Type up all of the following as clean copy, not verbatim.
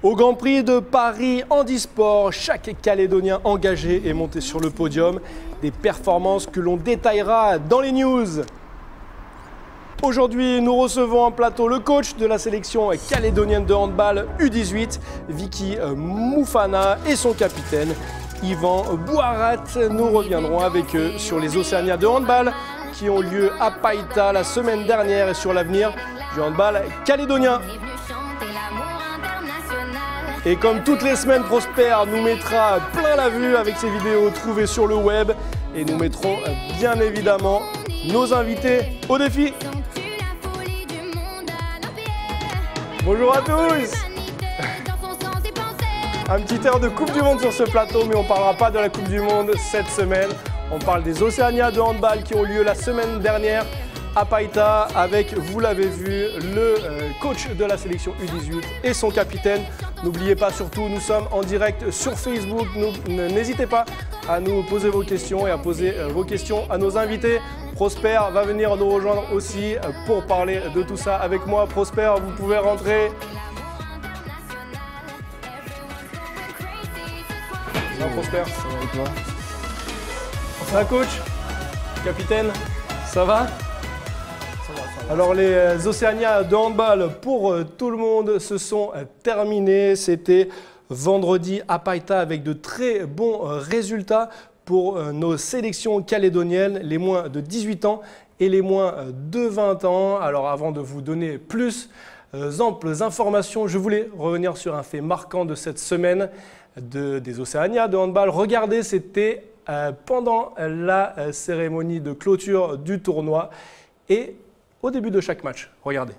Au Grand Prix de Paris Handisport, chaque Calédonien engagé est monté sur le podium. Des performances que l'on détaillera dans les news. Aujourd'hui, nous recevons en plateau le coach de la sélection calédonienne de handball U18, Vicky Moufana, et son capitaine, Yvan Bouarat. Nous reviendrons avec eux sur les Océanias de handball qui ont lieu à Païta la semaine dernière et sur l'avenir du handball calédonien. Et comme toutes les semaines, Prosper nous mettra plein la vue avec ses vidéos trouvées sur le web. Et nous mettrons bien évidemment nos invités au défi. Bonjour à tous. Un petit air de Coupe du Monde sur ce plateau, mais on ne parlera pas de la Coupe du Monde cette semaine. On parle des Océanias de handball qui ont lieu la semaine dernière à Païta avec, vous l'avez vu, le coach de la sélection U18 et son capitaine. N'oubliez pas surtout, nous sommes en direct sur Facebook. N'hésitez pas à nous poser vos questions et à poser vos questions à nos invités. Prosper va venir nous rejoindre aussi pour parler de tout ça avec moi. Prosper, vous pouvez rentrer. Ça va, Prosper? Ça va et toi? Ça va, coach? Capitaine, ça va? Alors les Océanias de handball pour tout le monde se sont terminées. C'était vendredi à Païta avec de très bons résultats pour nos sélections calédoniennes, les moins de 18 ans et les moins de 20 ans. Alors avant de vous donner plus amples informations, je voulais revenir sur un fait marquant de cette semaine des Océanias de handball. Regardez, c'était pendant la cérémonie de clôture du tournoi et au début de chaque match. Regardez.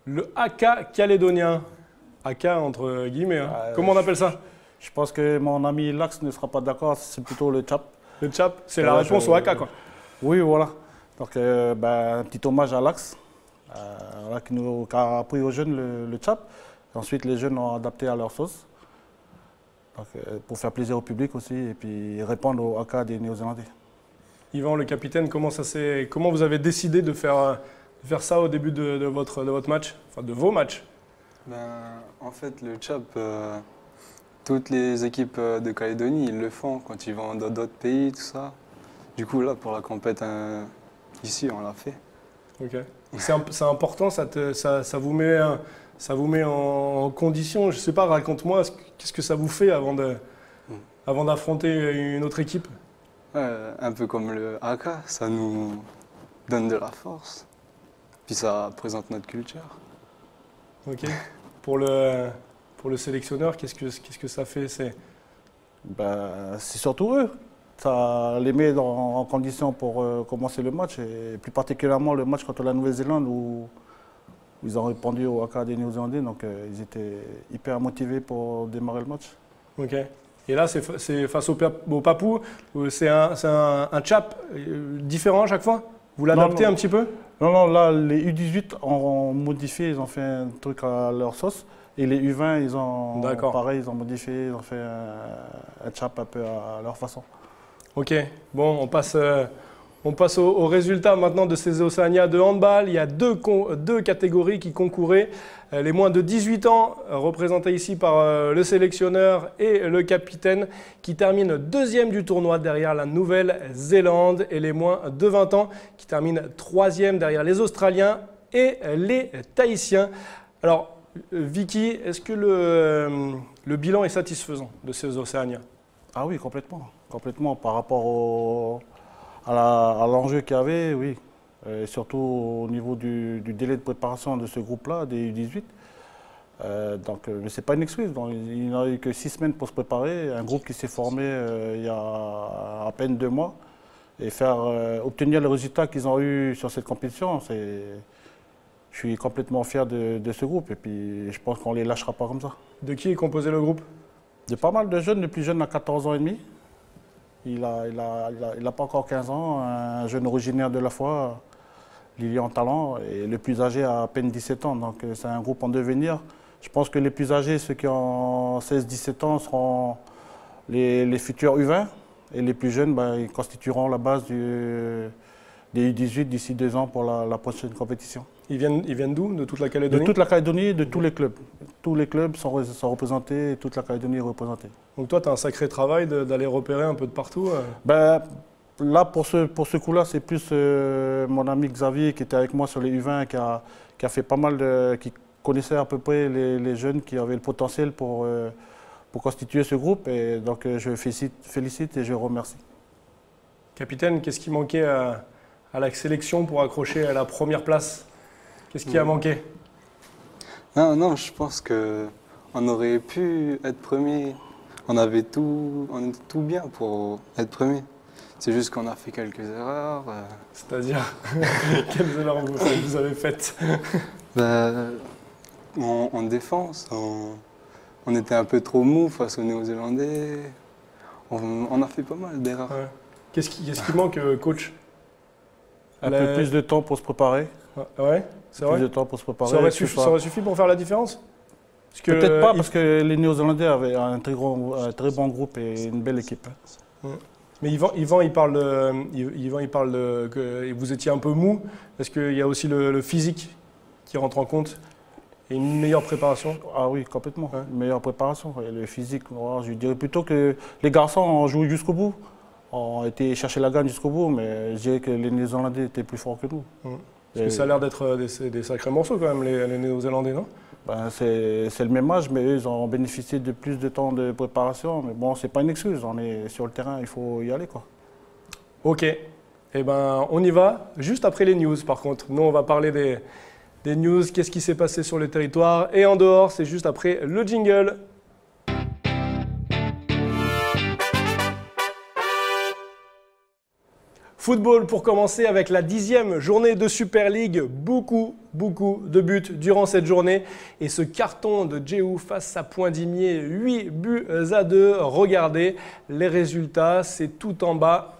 Le AK calédonien. AK entre guillemets. Hein. Comment on appelle ça? Je pense que mon ami Lax ne sera pas d'accord, c'est plutôt le chap. Le chap, c'est la réponse au AK, quoi. Oui, voilà. Donc, un petit hommage à Lax, qui a appris aux jeunes le chap. Ensuite, les jeunes ont adapté à leur sauce. Donc, pour faire plaisir au public aussi et puis répondre au AK des Néo-Zélandais. Yvan, le capitaine, comment vous avez décidé de faire ça au début de votre match, enfin de vos matchs? En fait, le chap, toutes les équipes de Calédonie, ils le font quand ils vont dans d'autres pays, tout ça. Du coup, là, pour la compète, ici, on l'a fait. Ok. C'est important, ça vous met en condition. Je sais pas, raconte-moi, qu'est-ce que ça vous fait avant d'affronter une autre équipe? Un peu comme le AK, ça nous donne de la force. Puis ça présente notre culture. Ok. Pour le sélectionneur, qu'est-ce que ça fait? C'est surtout eux. ça les met en condition pour commencer le match, et plus particulièrement le match contre la Nouvelle-Zélande où ils ont répondu au haka des Néo-Zélandais, donc ils étaient hyper motivés pour démarrer le match. Ok. Et là, c'est face au Papou, c'est un chap différent à chaque fois? Vous l'adaptez un petit peu? Non, là, les U18 ont modifié, ils ont fait un truc à leur sauce. Et les U20, ils ont modifié, ils ont fait un chap un peu à leur façon. Ok, bon, on passe aux résultats maintenant de ces Océania de handball. Il y a deux catégories qui concouraient. Les moins de 18 ans, représentés ici par le sélectionneur et le capitaine, qui terminent deuxième du tournoi derrière la Nouvelle-Zélande. Et les moins de 20 ans, qui terminent troisième derrière les Australiens et les Tahitiens. Alors, Vicky, est-ce que le bilan est satisfaisant de ces Océania? Ah oui, complètement. Complètement par rapport à l'enjeu qu'il y avait, oui. Et surtout au niveau du délai de préparation de ce groupe-là, des U18. Mais ce n'est pas une excuse. Donc, il n'a eu que 6 semaines pour se préparer. Un groupe qui s'est formé il y a à peine 2 mois. Et obtenir les résultats qu'ils ont eus sur cette compétition, je suis complètement fier de ce groupe. Et puis, je pense qu'on ne les lâchera pas comme ça. De qui est composé le groupe? De pas mal de jeunes. Le plus jeune a 14 ans et demi. Il n'a pas encore 15 ans. Un jeune originaire de la Foi, Lilian Talent. Et le plus âgé a à peine 17 ans. Donc, c'est un groupe en devenir. Je pense que les plus âgés, ceux qui ont 16-17 ans, seront les futurs U20. Et les plus jeunes, ils constitueront la base des U18 d'ici 2 ans pour la prochaine compétition. Ils viennent d'où? De toute la Calédonie? De toute la Calédonie, de tous les clubs. Tous les clubs sont représentés et toute la Calédonie est représentée. Donc toi, tu as un sacré travail d'aller repérer un peu de partout? Là, pour ce coup-là, c'est plus mon ami Xavier qui était avec moi sur les U20, qui a fait pas mal qui connaissait à peu près les jeunes qui avaient le potentiel pour constituer ce groupe. Et donc, je félicite et je remercie. Capitaine, qu'est-ce qui manquait à la sélection pour accrocher à la première place? Qu'est-ce qui a manqué? Non, je pense qu'on aurait pu être premier. On était tout bien pour être premier. C'est juste qu'on a fait quelques erreurs. C'est-à-dire, quelles erreurs vous avez faites? En défense, on était un peu trop mou face aux Néo-Zélandais. On a fait pas mal d'erreurs. Ouais. Qu'est-ce qui manque, coach? Un peu plus de temps pour se préparer. Ouais, c'est vrai. Plus de temps pour se préparer. Ça aurait suffi pour faire la différence? Peut-être pas, parce que les Néo-Zélandais avaient un très bon groupe et une belle équipe. Mais Yvan, il parle que vous étiez un peu mou. Est-ce qu'il y a aussi le physique qui rentre en compte et une meilleure préparation? Ah oui, complètement. Ouais. Une meilleure préparation. Et le physique, je dirais plutôt que les garçons ont joué jusqu'au bout. On été chercher la gagne jusqu'au bout, mais je dirais que les Néo-Zélandais étaient plus forts que nous. Parce que ça a l'air d'être des sacrés morceaux quand même, les Néo-Zélandais, non? C'est le même âge, mais eux, ils ont bénéficié de plus de temps de préparation. Mais bon, c'est pas une excuse. On est sur le terrain, il faut y aller, quoi. Ok. Eh ben, on y va juste après les news, par contre. Nous, on va parler des news, qu'est-ce qui s'est passé sur le territoire et en dehors. C'est juste après le jingle. Football pour commencer avec la 10e journée de Super League. Beaucoup de buts durant cette journée. Et ce carton de Jéhu face à Poindimier, 8-2. Regardez les résultats, c'est tout en bas.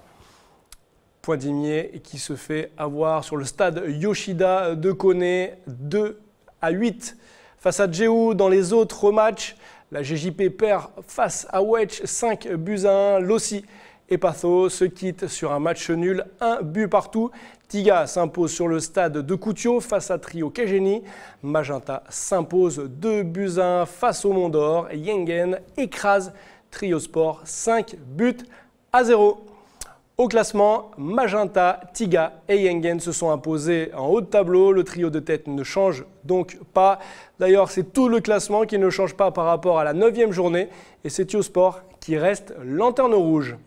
Poindimier qui se fait avoir sur le stade Yoshida de Koné, 2-8 face à Jéhu. Dans les autres matchs, la GJP perd face à Wedge, 5-1. Lossi et Patho se quittent sur un match nul, 1 but partout. Tiga s'impose sur le stade de Kutio face à Trio Kegeni. Magenta s'impose 2-1 face au Mont d'Or. Yengen écrase Trio Sport 5-0. Au classement, Magenta, Tiga et Yengen se sont imposés en haut de tableau. Le trio de tête ne change donc pas. D'ailleurs, c'est tout le classement qui ne change pas par rapport à la 9e journée. Et c'est Trio Sport qui reste lanterne rouge.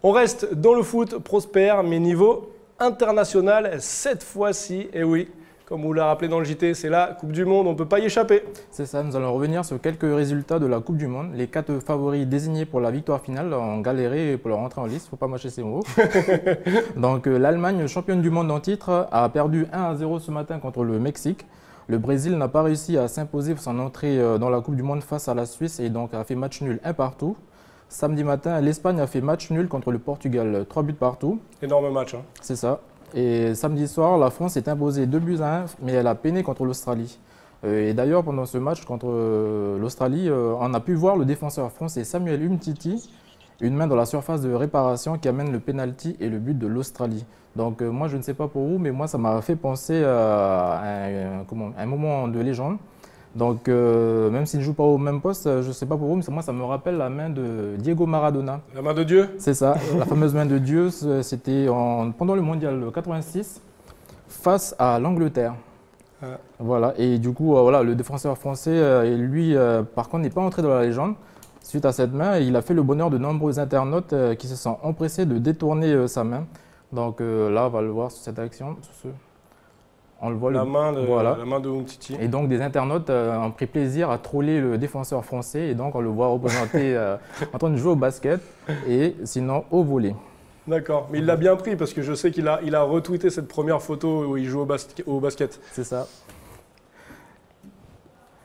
On reste dans le foot, Prosper, mais niveau international cette fois-ci. Et oui, Comme vous l'a rappelé dans le JT, c'est la Coupe du Monde, on ne peut pas y échapper. C'est ça, nous allons revenir sur quelques résultats de la Coupe du Monde. Les 4 favoris désignés pour la victoire finale ont galéré pour leur entrée en liste, il ne faut pas mâcher ces mots. Donc l'Allemagne, championne du monde en titre, a perdu 1-0 ce matin contre le Mexique. Le Brésil n'a pas réussi à s'imposer pour son entrée dans la Coupe du Monde face à la Suisse et donc a fait match nul 1 partout. Samedi matin, l'Espagne a fait match nul contre le Portugal, 3 buts partout. Énorme match. Hein. C'est ça. Et samedi soir, la France s'est imposée 2-1, mais elle a peiné contre l'Australie. Et d'ailleurs, pendant ce match contre l'Australie, on a pu voir le défenseur français Samuel Umtiti, une main dans la surface de réparation qui amène le penalty et le but de l'Australie. Donc moi, je ne sais pas pour vous, mais moi, ça m'a fait penser à un moment de légende. Donc même s'il ne joue pas au même poste, je ne sais pas pour vous, mais moi, ça me rappelle la main de Diego Maradona. La main de Dieu? C'est ça, la fameuse main de Dieu, c'était pendant le mondial 86 face à l'Angleterre. Voilà, et du coup, voilà, le défenseur français, lui, par contre, n'est pas entré dans la légende. Suite à cette main, il a fait le bonheur de nombreux internautes qui se sont empressés de détourner sa main. Donc là, on va le voir sur cette action. On le voit, la main de Umtiti. Et donc des internautes ont pris plaisir à troller le défenseur français et donc on le voit représenté en train de jouer au basket et sinon au volley. D'accord, mais il l'a bien pris parce que je sais qu'il a retweeté cette première photo où il joue au basket. C'est ça.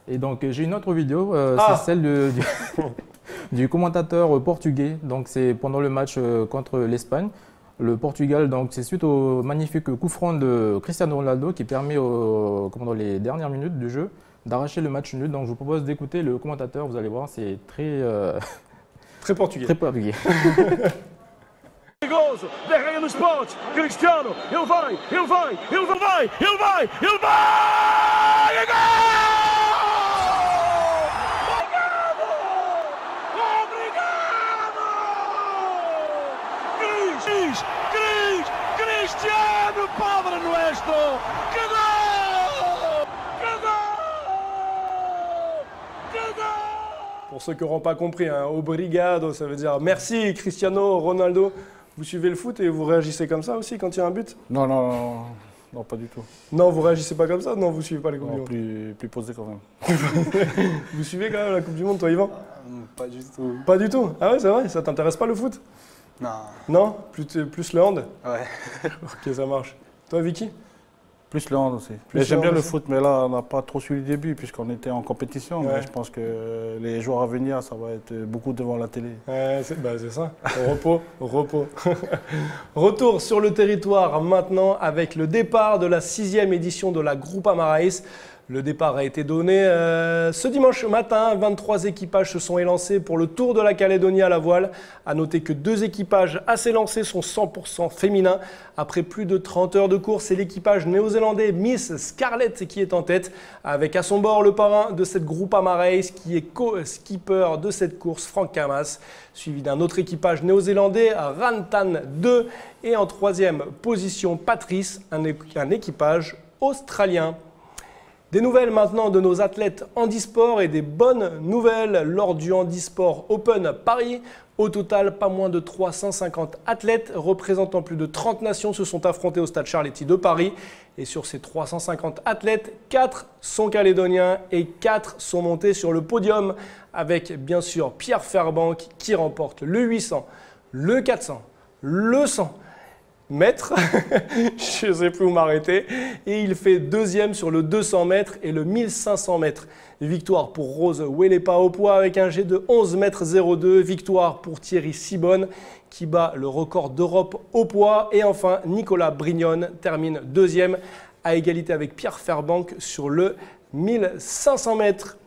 Et donc j'ai une autre vidéo, c'est celle du commentateur portugais. Donc c'est pendant le match contre l'Espagne. Le Portugal, donc c'est suite au magnifique coup franc de Cristiano Ronaldo qui permet dans les dernières minutes du jeu d'arracher le match nul. Donc je vous propose d'écouter le commentateur, vous allez voir, c'est très portugais. Très portugais. Perigoso, derraia nos pontos, Cristiano, ele vai, ele vai, ele vai, ele vai, ele vai, e gol! Cristiano Padre Nuestro! Que gol! Que gol! Que gol! Pour ceux qui n'auront pas compris, hein, obrigado, ça veut dire merci Cristiano Ronaldo. Vous suivez le foot et vous réagissez comme ça aussi quand il y a un but? Non, pas du tout. Non, vous réagissez pas comme ça? Non, vous suivez pas les Coupes du Monde? Plus posé quand même. Vous suivez quand même la Coupe du Monde, toi Yvan? Pas du tout. Pas du tout? Ah ouais, c'est vrai? Ça t'intéresse pas le foot? Non. Non? Plus le hand? Ouais. Ok, ça marche. Toi Vicky? Plus le hand aussi. J'aime bien le foot, mais là, on n'a pas trop suivi le début puisqu'on était en compétition. Ouais. Mais je pense que les jours à venir, ça va être beaucoup devant la télé. Ouais, c'est ça. Au repos. Retour sur le territoire maintenant avec le départ de la 6e édition de la Groupama Race. Le départ a été donné ce dimanche matin. 23 équipages se sont élancés pour le Tour de la Calédonie à la voile. A noter que 2 équipages à s'élancer sont 100% féminins. Après plus de 30 heures de course, c'est l'équipage néo-zélandais Miss Scarlett qui est en tête, avec à son bord le parrain de cette Groupama Race qui est co-skipper de cette course, Frank Camas, suivi d'un autre équipage néo-zélandais, Rantan 2, et en 3e position, Patrice, un équipage australien. Des nouvelles maintenant de nos athlètes handisport et des bonnes nouvelles lors du Handisport Open Paris. Au total, pas moins de 350 athlètes représentant plus de 30 nations se sont affrontés au stade Charletti de Paris. Et sur ces 350 athlètes, 4 sont calédoniens et 4 sont montés sur le podium avec bien sûr Pierre Fairbank qui remporte le 800, le 400, le 100 mètres, je ne sais plus où m'arrêter, et il fait 2e sur le 200 mètres et le 1500 mètres. Victoire pour Rose Welepa au poids avec un G de 11 mètres 02, victoire pour Thierry Sibonne qui bat le record d'Europe au poids, et enfin Nicolas Brignon termine 2e à égalité avec Pierre Fairbank sur le 1500 mètres.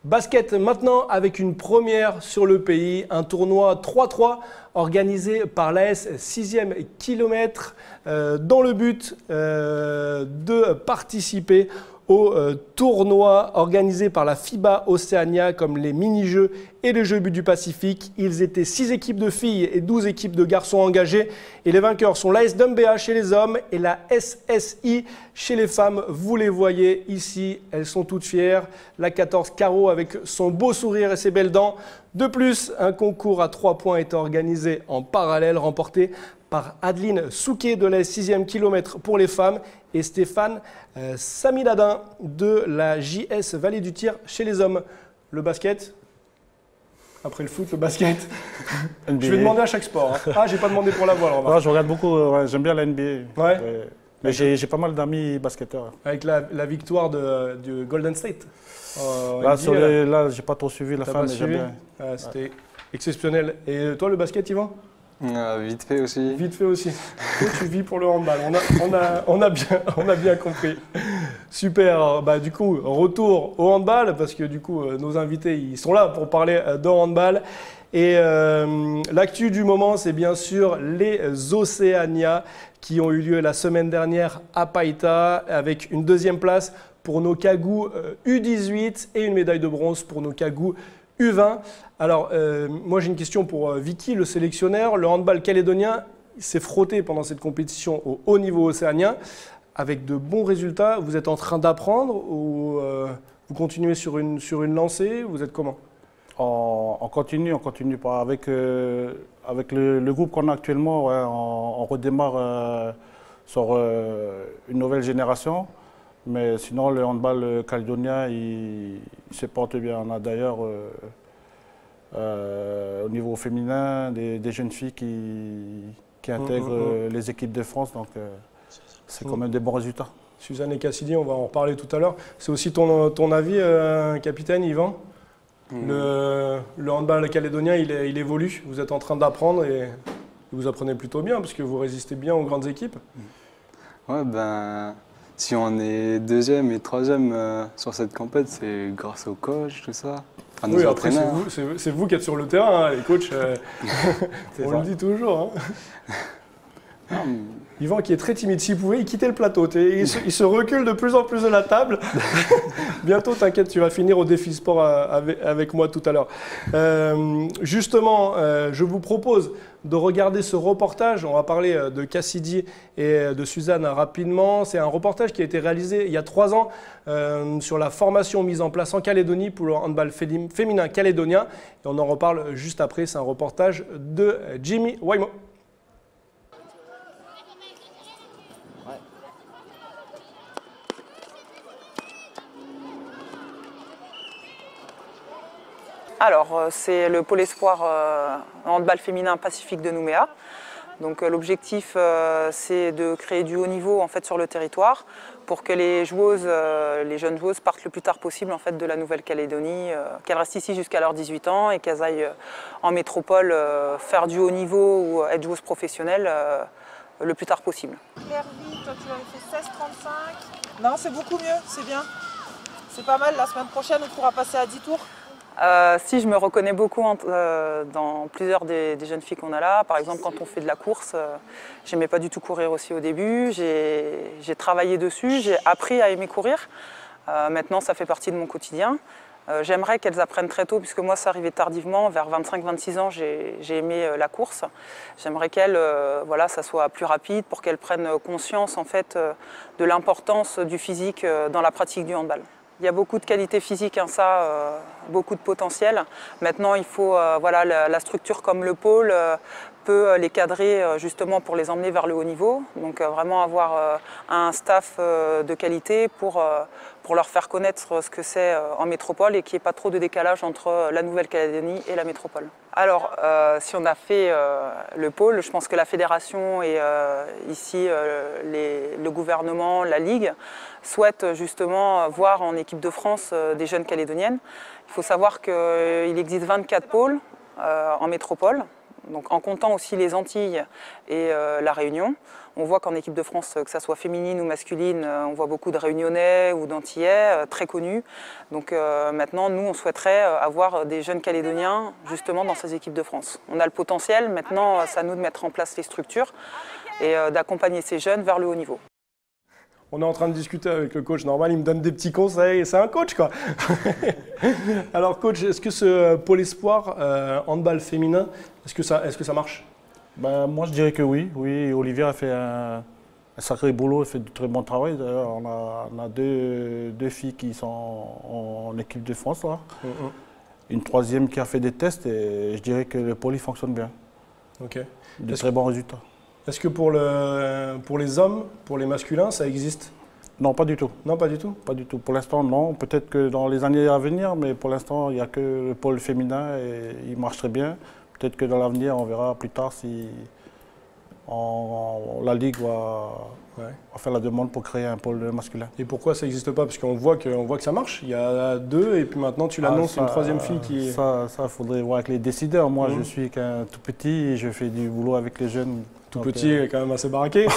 Basket maintenant avec une première sur le pays, un tournoi 3-3 organisé par l'AS 6e kilomètre dans le but de participer au tournoi organisé par la FIBA Océania comme les mini-jeux et les Jeux du Pacifique. Ils étaient 6 équipes de filles et 12 équipes de garçons engagées. Et les vainqueurs sont l'AS Dumbéa chez les hommes et la SSI chez les femmes. Vous les voyez ici, elles sont toutes fières. La 14 Caro avec son beau sourire et ses belles dents. De plus, un concours à 3 points est organisé en parallèle, remporté par Adeline Souquet de la 6e kilomètre pour les femmes et Stéphane Samiladin de la JS Vallée du Tir chez les hommes. Le basket, après le foot, le basket. Je vais demander à chaque sport. Hein. Ah, j'ai pas demandé pour la voile. Ouais, je regarde beaucoup, j'aime bien la NBA. Ouais. Mais j'ai pas mal d'amis basketteurs. Avec la victoire du Golden State. Là, NBA, là j'ai pas trop suivi la fin, mais j'aime bien. C'était exceptionnel. Et toi, le basket, Yvan? Vite fait aussi. Vite fait aussi. Toi, tu vis pour le handball. On a bien compris. Super. Bah, du coup, retour au handball parce que du coup, nos invités, ils sont là pour parler de handball. Et l'actu du moment, c'est bien sûr les Océania qui ont eu lieu la semaine dernière à Païta avec une 2e place pour nos Cagous U18 et une médaille de bronze pour nos Cagous U20. Alors, moi j'ai une question pour Vicky, le sélectionneur. Le handball calédonien s'est frotté pendant cette compétition au haut niveau océanien avec de bons résultats. Vous êtes en train d'apprendre ou vous continuez sur une lancée? Vous êtes comment? On continue pas. Avec le groupe qu'on a actuellement, ouais, on redémarre sur une nouvelle génération. Mais sinon, le handball calédonien, il se porte bien. On a d'ailleurs, au niveau féminin, des jeunes filles qui intègrent les équipes de France. Donc, c'est quand même des bons résultats. Suzanne et Cassidy, on va en reparler tout à l'heure. C'est aussi ton avis, capitaine Yvan? Le handball calédonien, il évolue. Vous êtes en train d'apprendre et vous apprenez plutôt bien parce que vous résistez bien aux grandes équipes. Ouais, ben, si on est 2e et 3e sur cette compète, c'est grâce au coach, tout ça. Enfin, oui, après, c'est vous qui êtes sur le terrain, hein, les coachs. On le dit toujours. Hein. Yvan qui est très timide, s'il pouvait, il quittait le plateau. Il se recule de plus en plus de la table. Bientôt, t'inquiète, tu vas finir au défi sport avec moi tout à l'heure. Justement, je vous propose de regarder ce reportage. On va parler de Cassidy et de Suzanne rapidement. C'est un reportage qui a été réalisé il y a 3 ans sur la formation mise en place en Calédonie pour le handball féminin calédonien. Et on en reparle juste après. C'est un reportage de Jimmy Waimo. Alors, c'est le pôle espoir handball féminin Pacifique de Nouméa. Donc, l'objectif, c'est de créer du haut niveau en fait, sur le territoire pour que les jeunes joueuses partent le plus tard possible en fait, de la Nouvelle-Calédonie, qu'elles restent ici jusqu'à leurs 18 ans et qu'elles aillent en métropole faire du haut niveau ou être joueuses professionnelles le plus tard possible. Hervie, toi tu avais fait 16,35. Non, c'est beaucoup mieux, c'est bien. C'est pas mal, la semaine prochaine on pourra passer à 10 tours. Si, je me reconnais beaucoup dans plusieurs des jeunes filles qu'on a là. Par exemple, quand on fait de la course, j'aimais pas du tout courir aussi au début. J'ai travaillé dessus, j'ai appris à aimer courir. Maintenant, ça fait partie de mon quotidien. J'aimerais qu'elles apprennent très tôt, puisque moi, ça arrivait tardivement. Vers 25-26 ans, j'ai aimé la course. J'aimerais qu'elles, voilà, ça soit plus rapide pour qu'elles prennent conscience en fait, de l'importance du physique dans la pratique du handball. Il y a beaucoup de qualités physiques, hein, ça, beaucoup de potentiel. Maintenant, il faut, voilà, la structure comme le pôle peut les cadrer justement pour les emmener vers le haut niveau. Donc vraiment avoir un staff de qualité pour leur faire connaître ce que c'est en métropole et qu'il n'y ait pas trop de décalage entre la Nouvelle-Calédonie et la métropole. Alors, si on a fait le pôle, je pense que la fédération et ici le gouvernement, la Ligue, souhaitent justement voir en équipe de France des jeunes calédoniennes. Il faut savoir qu'il existe 24 pôles en métropole, donc en comptant aussi les Antilles et la Réunion. On voit qu'en équipe de France, que ce soit féminine ou masculine, on voit beaucoup de Réunionnais ou d'Antillais très connus. Donc maintenant, nous, on souhaiterait avoir des jeunes Calédoniens justement dans ces équipes de France. On a le potentiel, maintenant, c'est à nous de mettre en place les structures et d'accompagner ces jeunes vers le haut niveau. On est en train de discuter avec le coach normal, il me donne des petits conseils, c'est un coach quoi. Alors coach, est-ce que ce pôle espoir handball féminin, est-ce que ça marche? Ben, moi je dirais que oui. Oui, Olivier a fait un sacré boulot, il fait du très bon travail. D'ailleurs, on a deux filles qui sont en équipe de France là. Une troisième qui a fait des tests et je dirais que le pôle fonctionne bien. Ok. De très bons résultats. Est-ce que pour les hommes, pour les masculins, ça existe? Non, pas du tout. Non, pas du tout? Pas du tout. Pour l'instant, non. Peut-être que dans les années à venir, mais pour l'instant, il n'y a que le pôle féminin et il marche très bien. Peut-être que dans l'avenir, on verra plus tard si la Ligue va faire la demande pour créer un pôle masculin. Et pourquoi ça n'existe pas? Parce qu'on voit que ça marche. Il y a deux et puis maintenant tu l'annonces une troisième fille qui... Ça, il faudrait voir avec les décideurs. Moi, je suis qu'un tout petit et je fais du boulot avec les jeunes. Tout petit est quand même assez baraqué.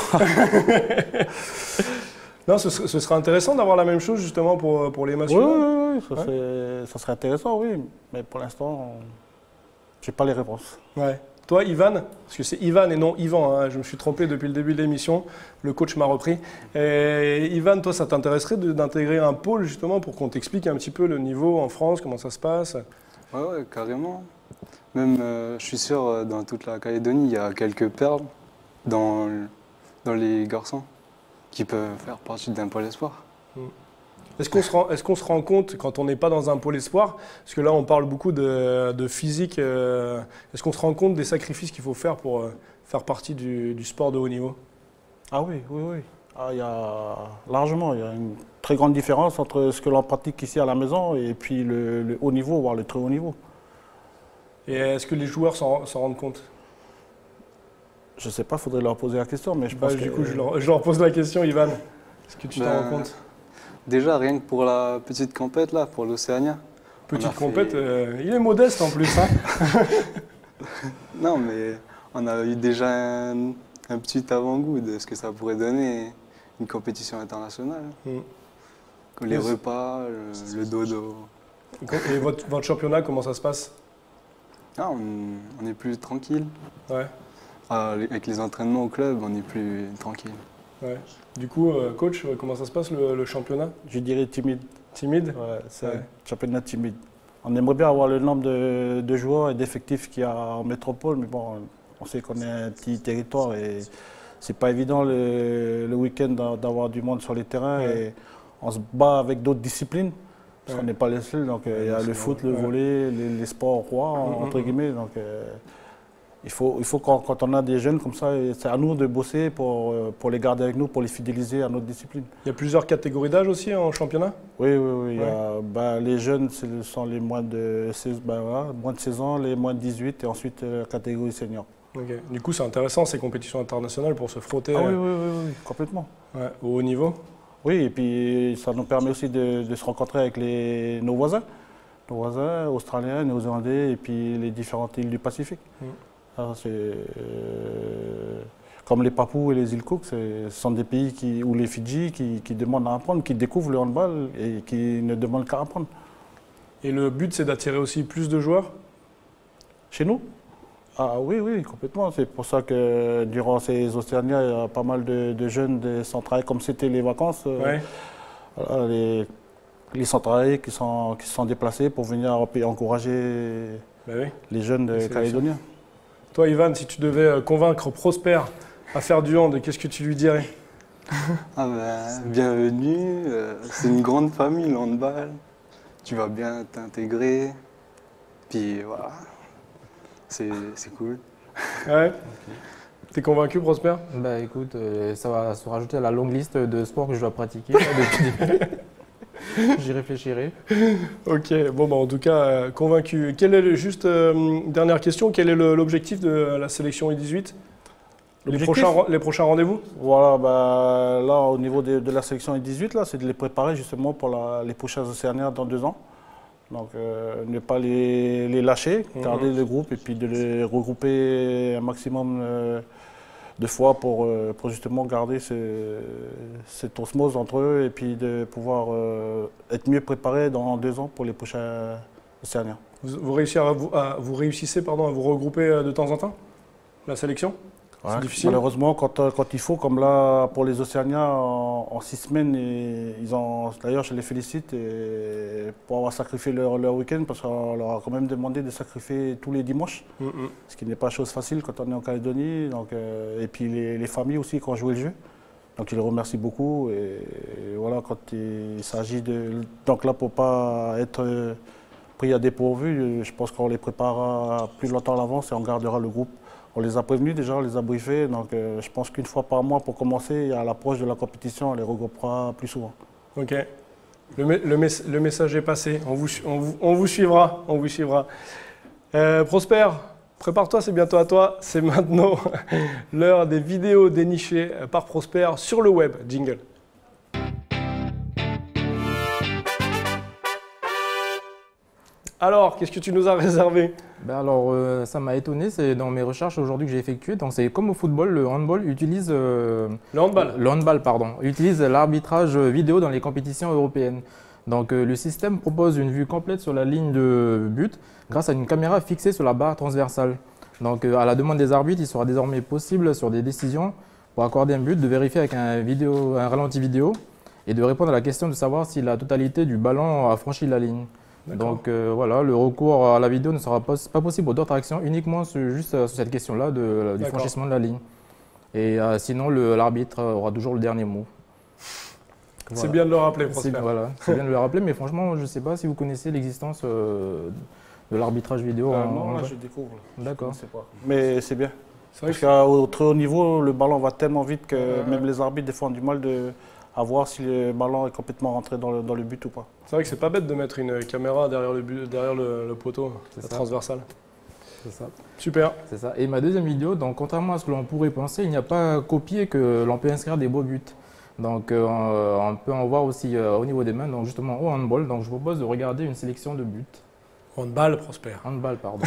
Non, ce serait intéressant d'avoir la même chose justement pour les masculins. Oui, ça serait intéressant, oui. Mais pour l'instant, je n'ai pas les réponses. Ouais. Toi, Ivan, parce que c'est Ivan et non Yvan, hein, je me suis trompé depuis le début de l'émission, le coach m'a repris. Et Ivan, toi, ça t'intéresserait d'intégrer un pôle justement pour qu'on t'explique un petit peu le niveau en France, comment ça se passe? Ouais, carrément. Même, je suis sûr, dans toute la Calédonie, il y a quelques perles dans les garçons qui peuvent faire partie d'un pôle espoir. Est-ce qu'on se rend compte, quand on n'est pas dans un pôle espoir, parce que là on parle beaucoup de physique, est-ce qu'on se rend compte des sacrifices qu'il faut faire pour faire partie du sport de haut niveau? Ah oui. Il y a largement, il y a une très grande différence entre ce que l'on pratique ici à la maison et puis le haut niveau, voire le très haut niveau. Et est-ce que les joueurs s'en rendent compte? Je ne sais pas, il faudrait leur poser la question, mais je pense que... Du coup, je leur pose la question, Ivan. Est-ce que tu t'en rends compte? Déjà, rien que pour la petite compète, là, pour l'Océania. Petite compète, il est modeste en plus. Hein. Non, mais on a eu déjà un petit avant-goût de ce que ça pourrait donner une compétition internationale. Comme les repas, le dodo. Et votre championnat, comment ça se passe? Ah, on est plus tranquille. Ouais. Avec les entraînements au club, on est plus tranquille. Ouais. Du coup, coach, comment ça se passe le championnat? Je dirais timide. Timide? Ouais, c'est un championnat timide. On aimerait bien avoir le nombre de joueurs et d'effectifs qu'il y a en métropole, mais bon, on sait qu'on est un petit territoire et c'est pas évident le week-end d'avoir du monde sur les terrains et on se bat avec d'autres disciplines. Parce qu'on n'est pas les seuls, donc il y a le foot, le volley, les sports rois, entre guillemets. Donc, il faut quand on a des jeunes comme ça, c'est à nous de bosser pour les garder avec nous, pour les fidéliser à notre discipline. Il y a plusieurs catégories d'âge aussi en championnat? Oui. Il y a, les jeunes, ce sont les moins de 16 ans, les moins de 18 et ensuite la catégorie senior. Okay. Du coup, c'est intéressant ces compétitions internationales pour se frotter. Ah oui, complètement. Ouais, au haut niveau? Oui, et puis ça nous permet aussi de se rencontrer avec nos voisins. Nos voisins australiens, néo-zélandais et puis les différentes îles du Pacifique. Comme les Papous et les îles Cook, ce sont des pays ou les Fidji qui demandent à apprendre, qui découvrent le handball et qui ne demandent qu'à apprendre. Et le but, c'est d'attirer aussi plus de joueurs? Chez nous? Ah oui, complètement. C'est pour ça que durant ces Océanias, il y a pas mal de jeunes des centrales, comme c'était les vacances. Voilà, les centrales qui sont déplacés pour venir encourager les jeunes de Calédoniens. Toi, Ivan, si tu devais convaincre Prosper à faire du hand, qu'est-ce que tu lui dirais? Bienvenue, c'est une grande famille, le handball. Tu vas bien t'intégrer. Puis voilà, c'est cool. Ouais. T'es convaincu, Prosper? Bah écoute, ça va se rajouter à la longue liste de sports que je dois pratiquer. J'y réfléchirai. Ok, bon, en tout cas, convaincu. Juste dernière question, quel est l'objectif de la sélection U18? Les prochains rendez-vous? Voilà, là, au niveau de la sélection U18, c'est de les préparer justement pour les prochains Océaniens dans 2 ans. Donc, ne pas les lâcher, garder le groupe et puis de les regrouper un maximum de fois pour justement garder cette osmose entre eux et puis de pouvoir être mieux préparés dans 2 ans pour les prochains Océaniens. Vous réussissez à vous regrouper de temps en temps, la sélection? Ouais, c'est difficile. Malheureusement, quand il faut, comme là pour les Océaniens, en 6 semaines, d'ailleurs je les félicite pour avoir sacrifié leur week-end, parce qu'on leur a quand même demandé de sacrifier tous les dimanches, ce qui n'est pas chose facile quand on est en Calédonie. Donc, et puis les familles aussi qui ont joué le jeu. Donc je les remercie beaucoup. Et voilà, quand il s'agit de... Donc là, pour ne pas être pris à dépourvu, je pense qu'on les préparera plus longtemps à l'avance et on gardera le groupe. On les a prévenus déjà, on les a briefés, donc je pense qu'une fois par mois pour commencer, à l'approche de la compétition, on les regroupera plus souvent. Ok, le message est passé, on vous suivra, on vous suivra. Prosper, prépare-toi, c'est bientôt à toi, c'est maintenant l'heure des vidéos dénichées par Prosper sur le web. Jingle. Alors, qu'est-ce que tu nous as réservé? Ben alors, ça m'a étonné, c'est dans mes recherches aujourd'hui que j'ai effectuées. Donc, c'est comme au football, le handball utilise le handball, utilise l'arbitrage vidéo dans les compétitions européennes. Donc, le système propose une vue complète sur la ligne de but grâce à une caméra fixée sur la barre transversale. Donc, à la demande des arbitres, il sera désormais possible sur des décisions pour accorder un but de vérifier avec un ralenti vidéo et de répondre à la question de savoir si la totalité du ballon a franchi la ligne. Donc voilà, le recours à la vidéo ne sera pas possible pour d'autres actions, uniquement juste sur cette question-là du franchissement de la ligne. Et sinon, l'arbitre aura toujours le dernier mot. Voilà. C'est bien de le rappeler, Prosper. Voilà, c'est bien de le rappeler, mais franchement, je ne sais pas si vous connaissez l'existence de l'arbitrage vidéo. Non, là, je découvre. D'accord. Mais c'est bien. Parce qu'au très haut niveau, le ballon va tellement vite que même les arbitres des fois ont du mal à voir si le ballon est complètement rentré dans le but ou pas. C'est vrai que c'est pas bête de mettre une caméra derrière le poteau, la transversale. C'est ça. Super. C'est ça. Et ma deuxième vidéo, donc contrairement à ce que l'on pourrait penser, il n'y a pas copié que l'on peut inscrire des beaux buts. Donc on peut en voir aussi au niveau des mains, donc justement au handball. Donc je vous propose de regarder une sélection de buts. Handball, Prosper. Handball, pardon.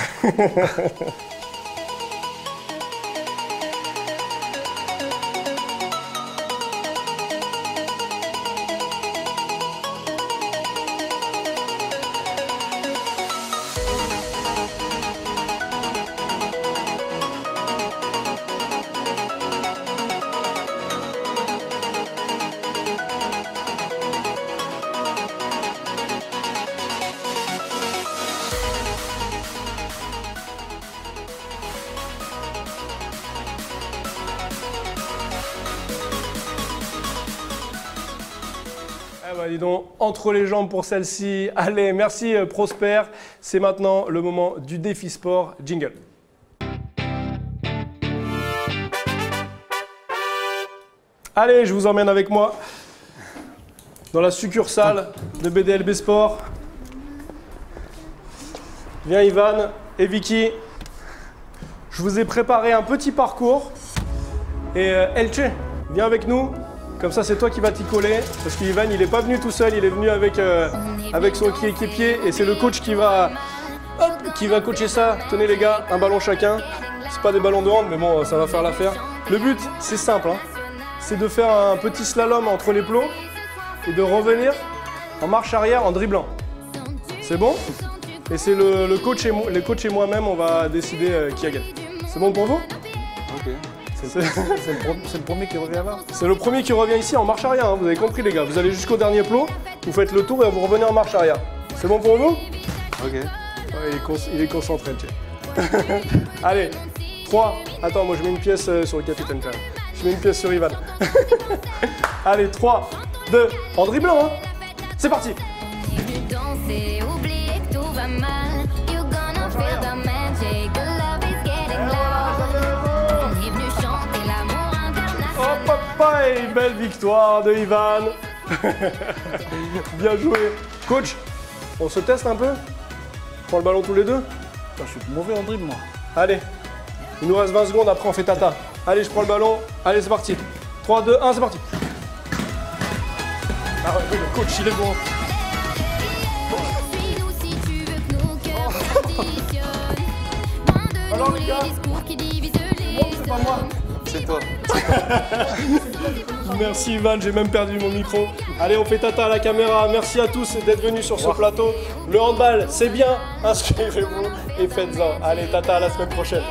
Dis donc, entre les jambes pour celle-ci. Allez, merci Prosper. C'est maintenant le moment du défi sport. Jingle. Allez, je vous emmène avec moi dans la succursale de BDLB Sport. Viens Ivan et Vicky. Je vous ai préparé un petit parcours. Et Elche, viens avec nous. Comme ça, c'est toi qui vas t'y coller, parce qu'Ivan, il n'est pas venu tout seul, il est venu avec son équipier, et c'est le coach qui va coacher ça. Tenez les gars, un ballon chacun. C'est pas des ballons de hand, mais bon, ça va faire l'affaire. Le but, c'est simple, hein. C'est de faire un petit slalom entre les plots et de revenir en marche arrière en dribblant. C'est bon? Et c'est le coach et moi-même, on va décider qui a gagné. C'est bon pour vous? Ok. C'est le premier qui revient là. C'est le premier qui revient ici en marche arrière, hein. Vous avez compris les gars. Vous allez jusqu'au dernier plot, vous faites le tour et vous revenez en marche arrière. C'est bon pour vous? Ok. Ouais, il est concentré, tiens. Allez, 3. Attends, moi je mets une pièce sur le capitaine quand même. Je mets une pièce sur Ivan. Allez, 3, 2, en dribblant, hein. C'est parti. Oh papa, et une belle victoire de Ivan. Bien joué. Coach, on se teste un peu? On prend le ballon tous les deux? Je suis mauvais en dribble moi. Allez, il nous reste 20 secondes, après on fait tata. Allez, je prends le ballon. Allez, c'est parti. 3, 2, 1, c'est parti. Ah ouais, le coach, il est bon. Alors les gars, c'est pas moi. C'est toi. Merci Ivan, j'ai même perdu mon micro. Allez, on fait tata à la caméra. Merci à tous d'être venus sur ce plateau. Le handball, c'est bien. Inscrivez-vous et faites-en. Allez, tata à la semaine prochaine.